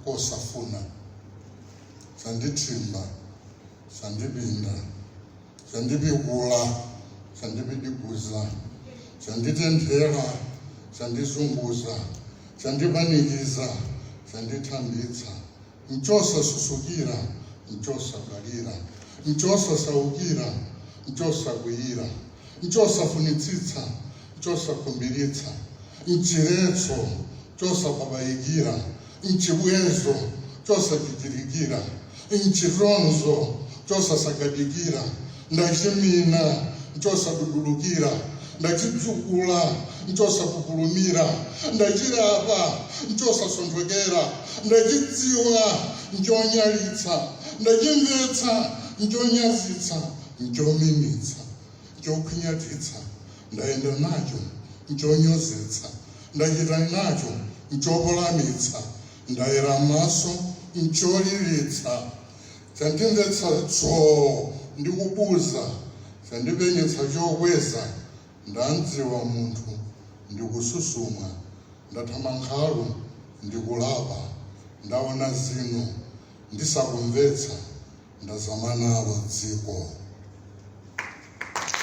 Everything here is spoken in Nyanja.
kosafuna sandithimba sandibinda sandibikula sandibidiguza sanditendhela sandizunguza sandibanikiza sandithambitsa nchosa susukira nchosa kalira nchosa saukira nchosa kuyira nchosa funitsitsa nchosa kumbiritsa nchiretso nchosa babaikira nchibwezo nchosa kikirikira nchironzo nchosa sakadikira ndachimina nchosa kudulukira ndachitsukula nchosa kukulumira ndachirapa nchosa sondwekera ndachidziwa nchonyalitsa ndachimvetsa nchonyazitsa nchomimitsa nchokhwinyatitsa ndaenda nacho nchonyozetsa ndachita nacho nchopolamitsa ndayera maso ncholiritsa chandimvetsa tso ndikubuza chandipenyetsa chokweza ndandziwa munthu ndikususumwa ndathama nkhalu ndikulapa ndaona zino ndisakumvetsa ndazama nalo dziko.